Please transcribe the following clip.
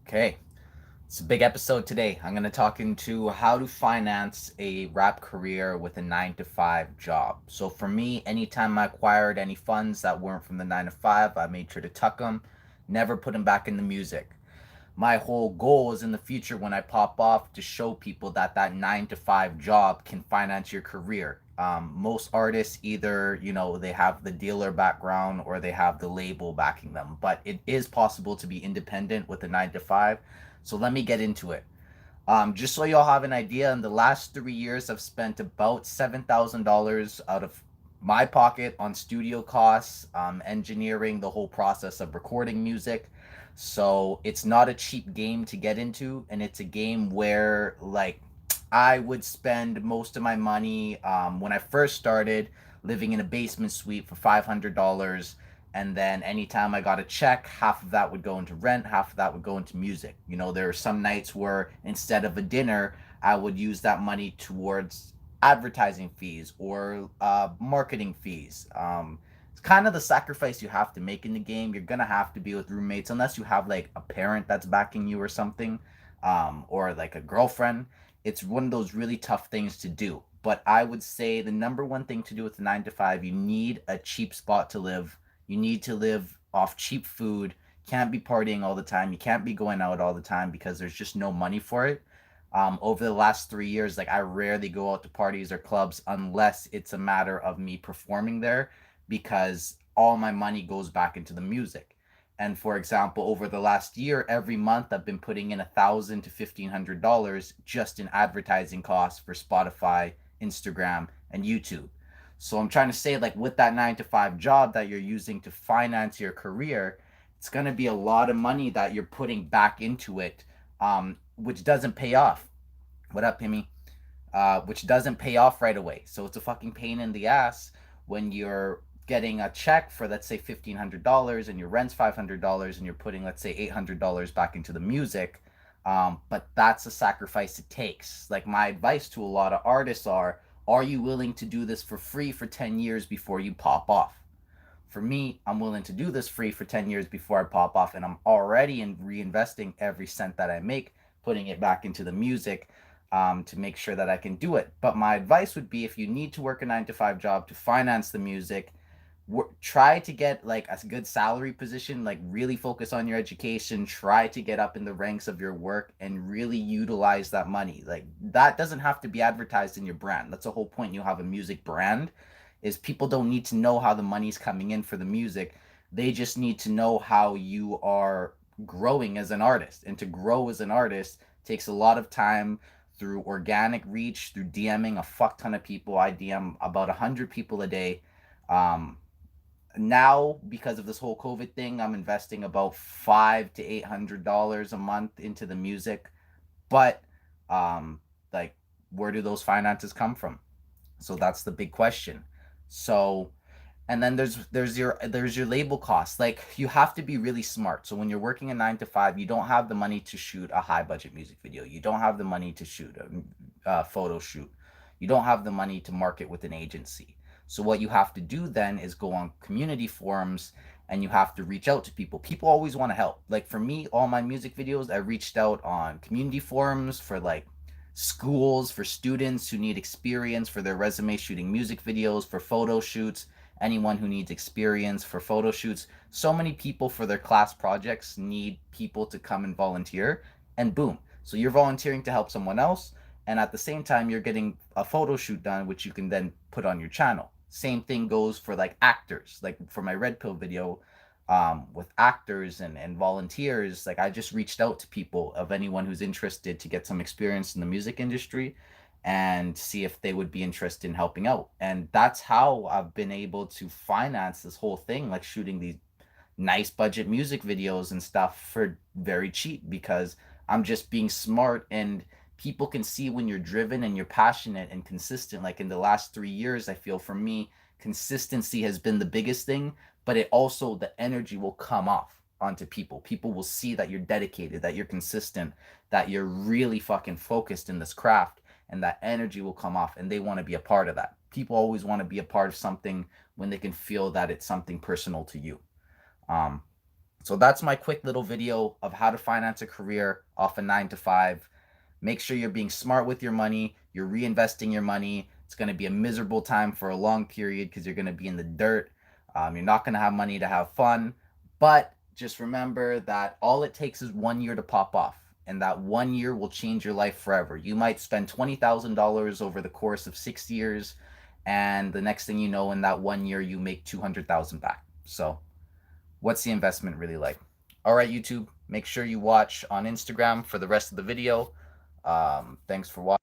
Okay, it's a big episode today. I'm going to talk into how to finance a rap career with a 9 to 5 job. So, for me, anytime I acquired any funds that weren't from the 9 to 5, I made sure to tuck them, never put them back into music. My whole goal is in the future when I pop off to show people that that 9 to 5 job can finance your career. Most artists either they have the dealer background or they have the label backing them, but it is possible to be independent with a 9 to 5. So let me get into it. Just so y'all have an idea, in the last 3 years, I've spent about $7,000 out of my pocket on studio costs, engineering the whole process of recording music. So it's not a cheap game to get into, and it's a game where, like, I would spend most of my money when I first started living in a basement suite for $500, and then anytime I got a check, half of that would go into rent, half of that would go into music. There are some nights where instead of a dinner, I would use that money towards advertising fees or marketing fees. It's kind of the sacrifice you have to make in the game. You're gonna have to be with roommates unless you have like a parent that's backing you or something, or like a girlfriend. It's one of those really tough things to do. But I would say the number one thing to do with the 9 to 5, you need a cheap spot to live. You need to live off cheap food. Can't be partying all the time. You can't be going out all the time because there's just no money for it. Over the last 3 years, like I rarely go out to parties or clubs unless it's a matter of me performing there because all my money goes back into the music. And for example, over the last year, every month I've been putting in $1,000 to $1,500 just in advertising costs for Spotify, Instagram, and YouTube. So I'm trying to say, like, with that 9 to 5 job that you're using to finance your career, it's gonna be a lot of money that you're putting back into it, which doesn't pay off. What up, Pimmy? Which doesn't pay off right away. So it's a fucking pain in the ass when you're getting a check for, let's say, $1,500 and your rent's $500 and you're putting, let's say, $800 back into the music. But that's a sacrifice it takes. Like, my advice to a lot of artists are you willing to do this for free for 10 years before you pop off? For me, I'm willing to do this free for 10 years before I pop off, and I'm already reinvesting every cent that I make, putting it back into the music, to make sure that I can do it. But my advice would be, if you need to work a 9 to 5 job to finance the music, try to get like a good salary position, like really focus on your education, try to get up in the ranks of your work and really utilize that money. Like, that doesn't have to be advertised in your brand. That's the whole point. You have a music brand, is people don't need to know how the money's coming in for the music. They just need to know how you are growing as an artist. And to grow as an artist takes a lot of time through organic reach, through DMing a fuck ton of people. I DM about 100 people a day. Um, Now, because of this whole COVID thing, I'm investing about $500 to $800 a month into the music. But like, where do those finances come from? So that's the big question. So, and then there's your label costs. Like, you have to be really smart. So when you're working a 9 to 5, you don't have the money to shoot a high budget music video. You don't have the money to shoot a photo shoot. You don't have the money to market with an agency. So what you have to do then is go on community forums and you have to reach out to people. People always want to help. Like, for me, all my music videos, I reached out on community forums for like schools, for students who need experience for their resume shooting music videos, for photo shoots, anyone who needs experience for photo shoots. So many people for their class projects need people to come and volunteer, and boom. So you're volunteering to help someone else, and at the same time, you're getting a photo shoot done, which you can then put on your channel. Same thing goes for like actors. Like for my Red Pill video, with actors and volunteers, like I just reached out to people of anyone who's interested to get some experience in the music industry and see if they would be interested in helping out. And that's how I've been able to finance this whole thing, like shooting these nice budget music videos and stuff for very cheap, because I'm just being smart, and people can see when you're driven and you're passionate and consistent. Like in the last 3 years, I feel for me, consistency has been the biggest thing, but it also, the energy will come off onto people. People will see that you're dedicated, that you're consistent, that you're really fucking focused in this craft, and that energy will come off and they want to be a part of that. People always want to be a part of something when they can feel that it's something personal to you. Um, So that's my quick little video of how to finance a career off a 9 to 5. Make sure you're being smart with your money, you're reinvesting your money. It's going to be a miserable time for a long period because you're going to be in the dirt. You're not going to have money to have fun. But just remember that all it takes is 1 year to pop off. And that 1 year will change your life forever. You might spend $20,000 over the course of 6 years. And the next thing you know, in that 1 year, you make 200,000 back. So what's the investment really like? All right, YouTube, make sure you watch on Instagram for the rest of the video. Thanks for watching.